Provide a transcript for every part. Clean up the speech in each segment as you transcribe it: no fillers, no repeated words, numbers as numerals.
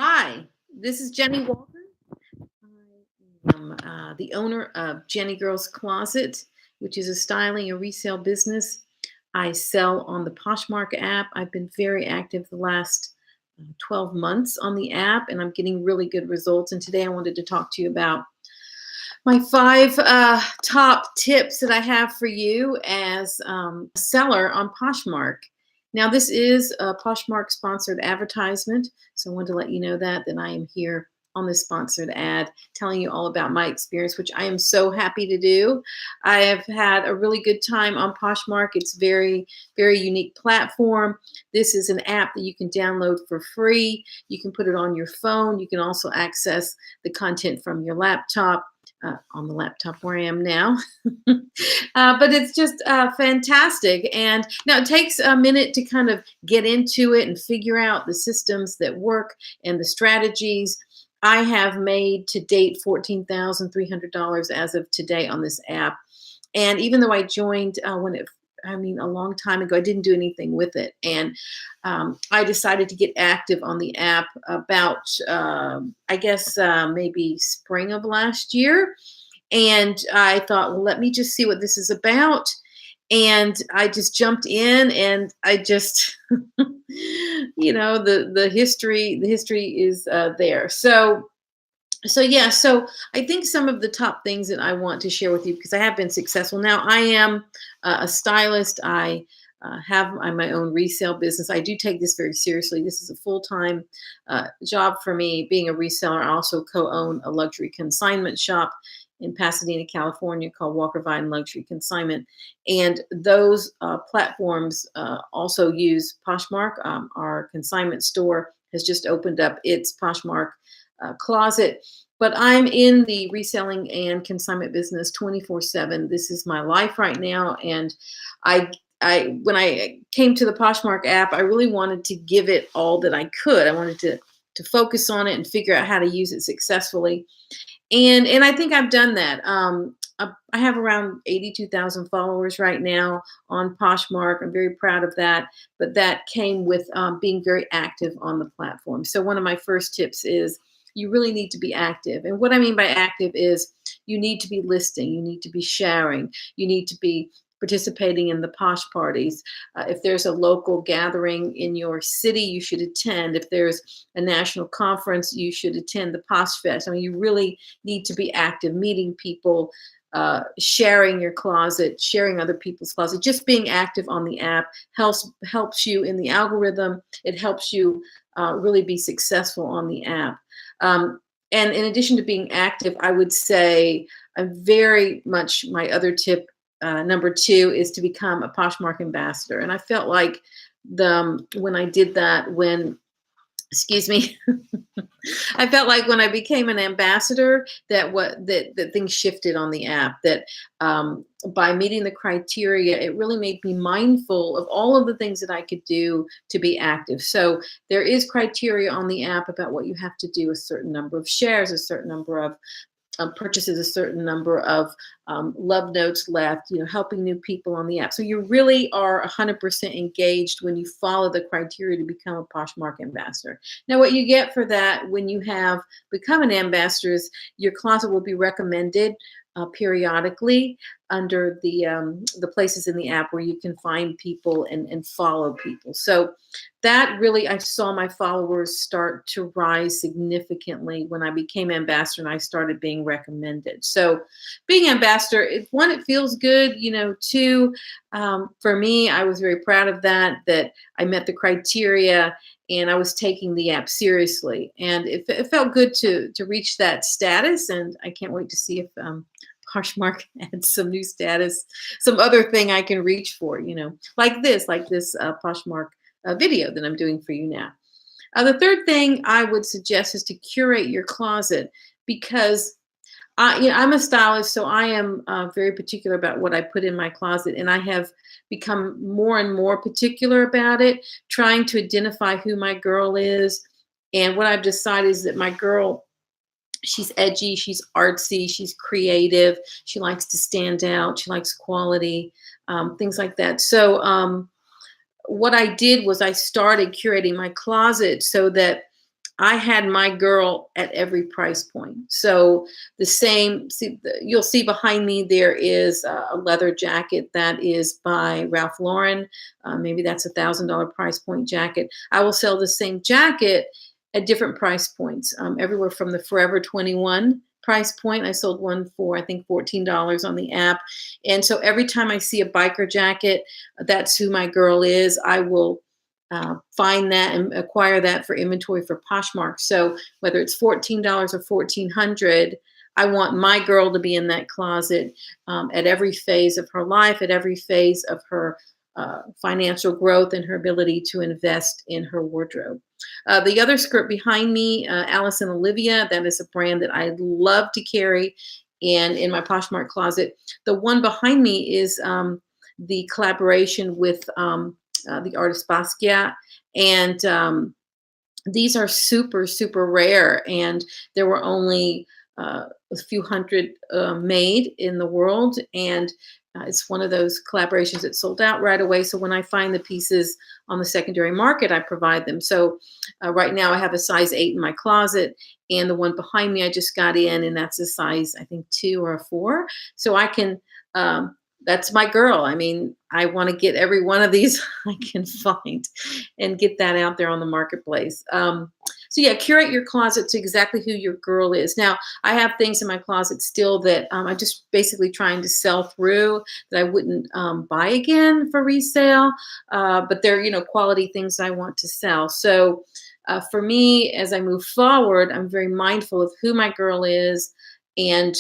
Hi, this is Jenny Walker. I am the owner of Jennie Girl's Closet, which is a styling and resale business. I sell on the Poshmark app. I've been very active the last 12 months on the app, and I'm getting really good results. And today I wanted to talk to you about my five top tips that I have for you as a seller on Poshmark. Now, this is a Poshmark sponsored advertisement, so I wanted to let you know that I am here on this sponsored ad telling you all about my experience, which I am so happy to do. I have had a really good time on Poshmark. It's very, very unique platform. This is an app that you can download for free. You can put it on your phone. You can also access the content from your laptop. On the laptop where I am now. But it's just fantastic. And now it takes a minute to kind of get into it and figure out the systems that work and the strategies. I have made to date $14,300 as of today on this app. And even though I joined a long time ago, I didn't do anything with it. And I decided to get active on the app about, maybe spring of last year. And I thought, well, let me just see what this is about. And I just jumped in, and I just, the history is there. So I think some of the top things that I want to share with you, because I have been successful. Now, I am a stylist. I have my own resale business. I do take this very seriously. This is a full-time job for me. Being a reseller, I also co-own a luxury consignment shop in Pasadena, California, called Walker Vine Luxury Consignment. And those platforms also use Poshmark. Our consignment store has just opened up its Poshmark closet. But I'm in the reselling and consignment business 24/7. This is my life right now. And when I came to the Poshmark app, I really wanted to give it all that I could. I wanted to focus on it and figure out how to use it successfully. And I think I've done that. I have around 82,000 followers right now on Poshmark. I'm very proud of that. But that came with being very active on the platform. So one of my first tips is you really need to be active. And what I mean by active is you need to be listing, you need to be sharing, you need to be participating in the Posh parties. If there's a local gathering in your city, you should attend. If there's a national conference, you should attend the Posh Fest. I mean, you really need to be active, meeting people, sharing your closet, sharing other people's closet. Just being active on the app helps you in the algorithm. It helps you really be successful on the app. And in addition to being active, I would say very much my other tip, number two, is to become a Poshmark ambassador. And I felt like when I did that, excuse me, I felt like when I became an ambassador that things shifted on the app. That by meeting the criteria, it really made me mindful of all of the things that I could do to be active. So there is criteria on the app about what you have to do: a certain number of shares, a certain number of purchases, a certain number of love notes left, helping new people on the app. So you really are 100% engaged when you follow the criteria to become a Poshmark ambassador. Now, what you get for that when you have become an ambassador is your closet will be recommended periodically under the places in the app where you can find people and follow people. So that really, I saw my followers start to rise significantly when I became ambassador and I started being recommended. So being ambassador, one, it feels good, two, for me, I was very proud of that I met the criteria and I was taking the app seriously. And it felt good to reach that status. And I can't wait to see if Poshmark adds some new status, some other thing I can reach for, like this Poshmark video that I'm doing for you now. The third thing I would suggest is to curate your closet, because I'm a stylist, so I am very particular about what I put in my closet, and I have become more and more particular about it, trying to identify who my girl is. And what I've decided is that my girl, she's edgy, she's artsy, she's creative, she likes to stand out, she likes quality, things like that. So what I did was I started curating my closet so that I had my girl at every price point. So the same, you'll see behind me, there is a leather jacket that is by Ralph Lauren. Maybe that's $1,000 price point jacket. I will sell the same jacket at different price points, everywhere from the Forever 21 price point. I sold one for, I think, $14 on the app. And so every time I see a biker jacket, that's who my girl is. I will find that and acquire that for inventory for Poshmark. So whether it's $14 or $1,400, I want my girl to be in that closet at every phase of her life, at every phase of her financial growth and her ability to invest in her wardrobe. The other skirt behind me, Alice and Olivia, that is a brand that I love to carry and in my Poshmark closet. The one behind me is the collaboration with the artist Basquiat. And these are super, super rare. And there were only a few hundred made in the world. And it's one of those collaborations that sold out right away. So when I find the pieces on the secondary market, I provide them. So right now I have a size 8 in my closet. And the one behind me I just got in, and that's a size, I think, 2 or a 4. So I can that's my girl. I mean, I want to get every one of these I can find and get that out there on the marketplace. So yeah, curate your closet to exactly who your girl is. Now, I have things in my closet still that I'm just basically trying to sell through that I wouldn't buy again for resale, but they're, quality things I want to sell. So for me, as I move forward, I'm very mindful of who my girl is and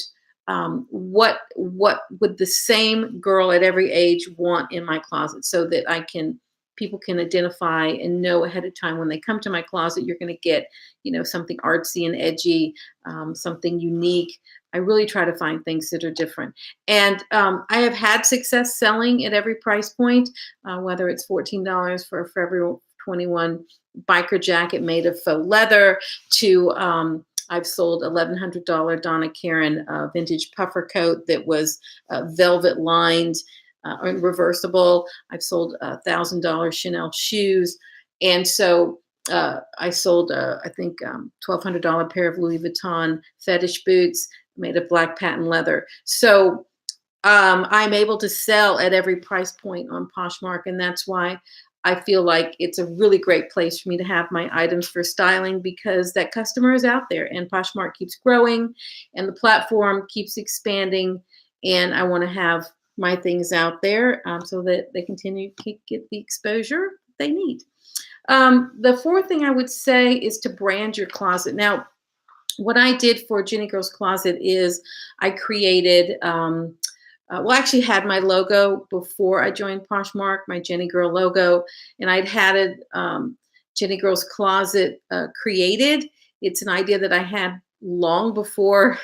what would the same girl at every age want in my closet, so that people can identify and know ahead of time when they come to my closet, you're going to get, something artsy and edgy, something unique. I really try to find things that are different. And I have had success selling at every price point, whether it's $14 for a Forever 21 biker jacket made of faux leather to I've sold $1,100 Donna Karan vintage puffer coat that was velvet lined and reversible. I've sold $1,000 Chanel shoes. And so I sold, I think, $1,200 pair of Louis Vuitton fetish boots made of black patent leather. So I'm able to sell at every price point on Poshmark. And that's why I feel like it's a really great place for me to have my items for styling, because that customer is out there and Poshmark keeps growing and the platform keeps expanding. And I want to have my things out there so that they continue to get the exposure they need. The fourth thing I would say is to brand your closet. Now, what I did for Jennie Girl's Closet is I created I actually had my logo before I joined Poshmark, my Jennie Girl logo, and I'd had it, Jennie Girl's Closet created. It's an idea that I had long before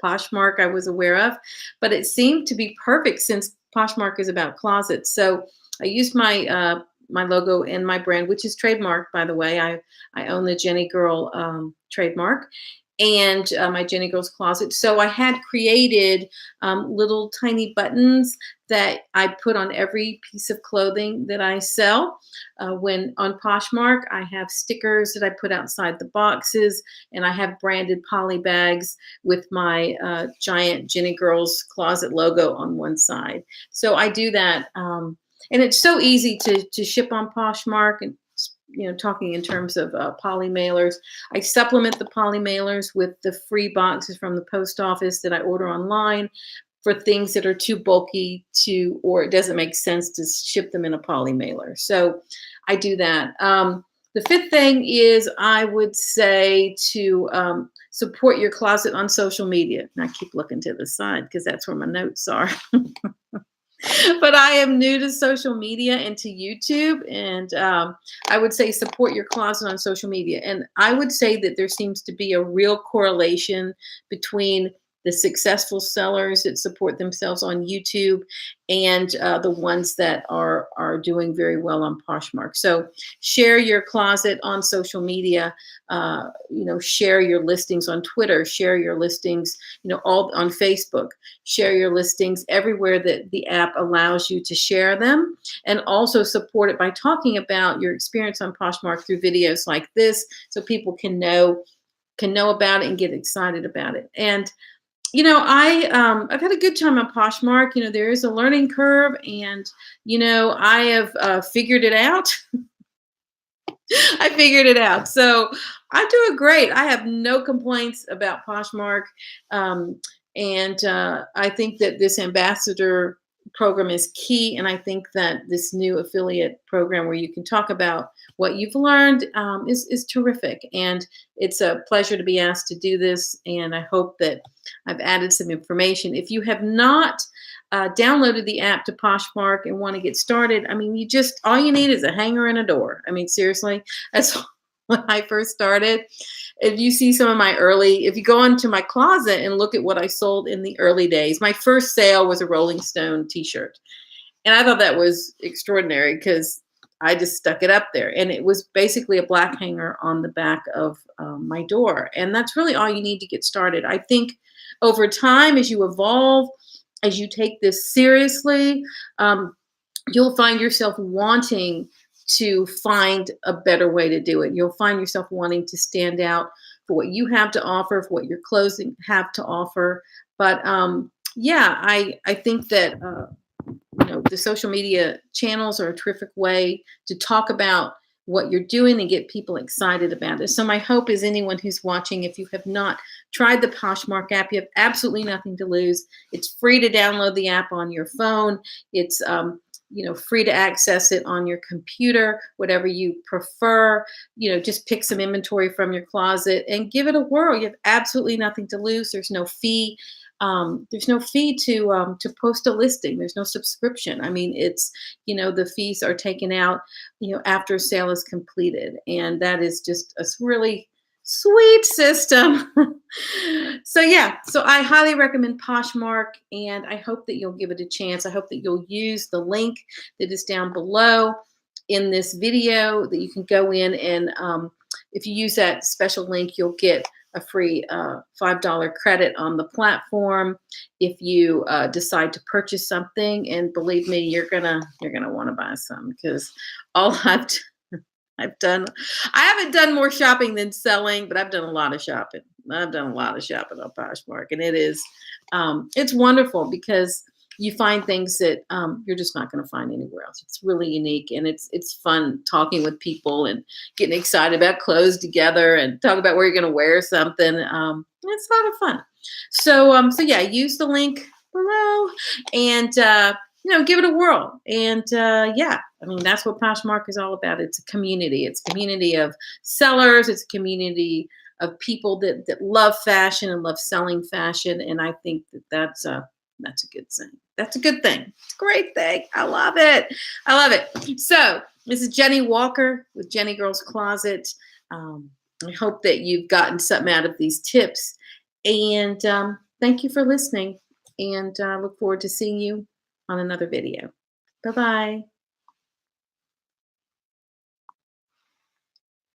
Poshmark I was aware of, but it seemed to be perfect since Poshmark is about closets. So I used my my logo and my brand, which is trademarked, by the way. I own the Jennie Girl trademark, and my Jennie Girl's Closet. So I had created little tiny buttons that I put on every piece of clothing that I sell. When on Poshmark, I have stickers that I put outside the boxes, and I have branded poly bags with my giant Jennie Girl's Closet logo on one side. So I do that. And it's so easy to ship on Poshmark, and talking in terms of poly mailers. I supplement the poly mailers with the free boxes from the post office that I order online for things that are too bulky or it doesn't make sense to ship them in a poly mailer. So I do that. The fifth thing is I would say to support your closet on social media. And I keep looking to the side because that's where my notes are. But I am new to social media and to YouTube, and I would say support your closet on social media. And I would say that there seems to be a real correlation between the successful sellers that support themselves on YouTube, and the ones that are doing very well on Poshmark. So share your closet on social media. Share your listings on Twitter. Share your listings, all on Facebook. Share your listings everywhere that the app allows you to share them, and also support it by talking about your experience on Poshmark through videos like this, so people can know about it and get excited about it. And I've had a good time on Poshmark. There is a learning curve, and I have figured it out. I figured it out. So I do it great. I have no complaints about Poshmark. And I think that this ambassador program is key. And I think that this new affiliate program where you can talk about what you've learned is terrific. And it's a pleasure to be asked to do this. And I hope that I've added some information. If you have not downloaded the app to Poshmark and want to get started, I mean, all you need is a hanger and a door. I mean, seriously, that's when I first started. If you go into my closet and look at what I sold in the early days, my first sale was a Rolling Stone t-shirt. And I thought that was extraordinary because I just stuck it up there. And it was basically a black hanger on the back of my door. And that's really all you need to get started. I think over time, as you evolve, as you take this seriously, you'll find yourself wanting to find a better way to do it. You'll find yourself wanting to stand out for what you have to offer, for what your clothing have to offer. But I think that the social media channels are a terrific way to talk about what you're doing and get people excited about it. So my hope is anyone who's watching, if you have not tried the Poshmark app, you have absolutely nothing to lose. It's free to download the app on your phone. It's free to access it on your computer, whatever you prefer. Just pick some inventory from your closet and give it a whirl. You have absolutely nothing to lose. There's no fee. There's no fee to post a listing. There's no subscription. I mean, it's, the fees are taken out, after a sale is completed. And that is just a really sweet system. So I highly recommend Poshmark, and I hope that you'll give it a chance. I hope that you'll use the link that is down below in this video, that you can go in and if you use that special link, you'll get a free $5 credit on the platform if you decide to purchase something. And believe me, you're gonna want to buy some, because all I've done, I haven't done more shopping than selling, but I've done a lot of shopping. I've done a lot of shopping on Poshmark, and it's wonderful because you find things that you're just not going to find anywhere else. It's really unique, and it's fun talking with people and getting excited about clothes together and talk about where you're going to wear something. It's a lot of fun. So use the link below and give it a whirl. And that's what Poshmark is all about. It's a community. It's a community of sellers. It's a community of people that love fashion and love selling fashion. And I think that's a good thing. That's a good thing. It's a great thing. I love it. I love it. So this is Jennie Walker with Jennie Girl's Closet. I hope that you've gotten something out of these tips. And thank you for listening. And look forward to seeing you on another video. Bye-bye.